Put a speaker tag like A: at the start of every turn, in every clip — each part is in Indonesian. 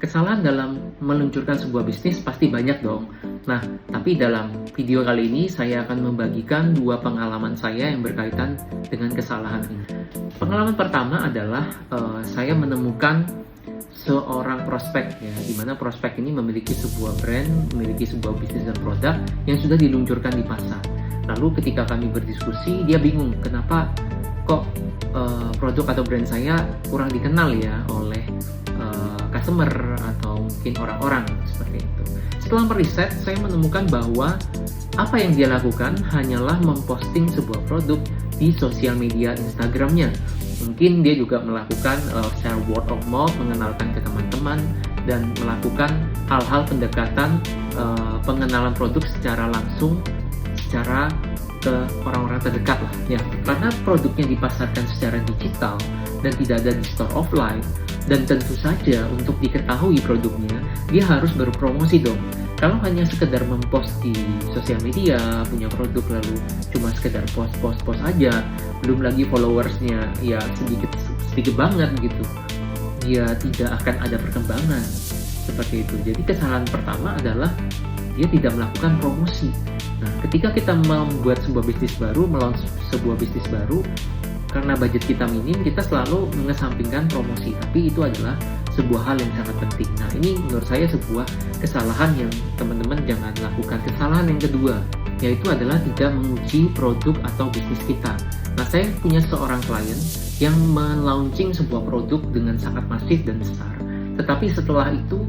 A: Kesalahan dalam meluncurkan sebuah bisnis pasti banyak dong. Nah, tapi dalam video kali ini saya akan membagikan dua pengalaman saya yang berkaitan dengan kesalahan ini. Pengalaman pertama adalah saya menemukan seorang prospek ya, di mana prospek ini memiliki sebuah brand, memiliki sebuah bisnis dan produk yang sudah diluncurkan di pasar. Lalu ketika kami berdiskusi, dia bingung kenapa kok produk atau brand saya kurang dikenal ya oleh customer atau mungkin orang-orang seperti itu. Setelah meriset, saya menemukan bahwa apa yang dia lakukan hanyalah memposting sebuah produk di sosial media Instagramnya. Mungkin dia juga melakukan secara word of mouth, mengenalkan ke teman-teman dan melakukan hal-hal pendekatan pengenalan produk secara langsung, secara ke orang-orang terdekat lah ya. Karena produknya dipasarkan secara digital dan tidak ada di store offline, dan tentu saja untuk diketahui produknya dia harus berpromosi dong. Kalau hanya sekedar mempost di sosial media punya produk lalu cuma sekedar post aja, belum lagi followersnya ya sedikit banget gitu, dia tidak akan ada perkembangan seperti itu. Jadi kesalahan pertama adalah dia tidak melakukan promosi. Nah, ketika kita membuat sebuah bisnis baru, melaunch sebuah bisnis baru, karena budget kita minim, kita selalu mengesampingkan promosi. Tapi itu adalah sebuah hal yang sangat penting. Nah, ini menurut saya sebuah kesalahan yang teman-teman jangan lakukan. Kesalahan yang kedua, yaitu adalah tidak menguji produk atau bisnis kita. Nah, saya punya seorang klien yang melaunching sebuah produk dengan sangat masif dan besar. Tetapi setelah itu,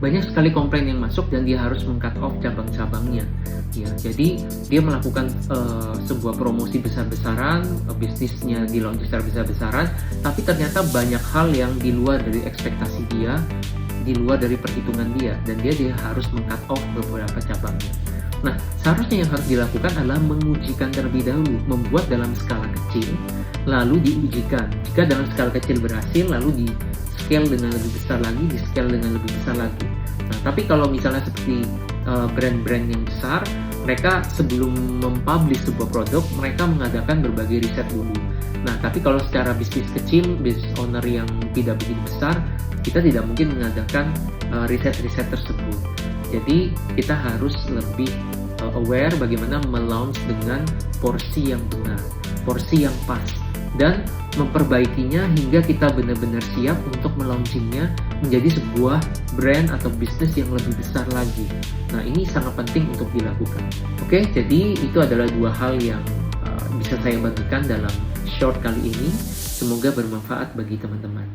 A: banyak sekali komplain yang masuk dan dia harus meng-cut off cabang-cabangnya. Ya, jadi dia melakukan sebuah promosi besar-besaran, bisnisnya di launch secara besar-besaran, tapi ternyata banyak hal yang di luar dari ekspektasi dia, di luar dari perhitungan dia, dan dia harus meng-cut off beberapa cabangnya. Nah, seharusnya yang harus dilakukan adalah mengujikan terlebih dahulu, membuat dalam skala kecil, lalu diujikan. Jika dalam skala kecil berhasil, lalu di scale dengan lebih besar lagi, di scale dengan lebih besar lagi. Nah, tapi kalau misalnya seperti brand-brand yang besar, mereka sebelum mempublish sebuah produk, mereka mengadakan berbagai riset dulu. Nah, tapi kalau secara bisnis kecil, business owner yang tidak begitu besar, kita tidak mungkin mengadakan riset-riset tersebut. Jadi, kita harus lebih aware bagaimana melaunch dengan porsi yang benar, porsi yang pas, dan memperbaikinya hingga kita benar-benar siap untuk melaunchingnya menjadi sebuah brand atau bisnis yang lebih besar lagi. Nah, ini sangat penting untuk dilakukan. Oke, jadi itu adalah dua hal yang bisa saya bagikan dalam short kali ini. Semoga bermanfaat bagi teman-teman.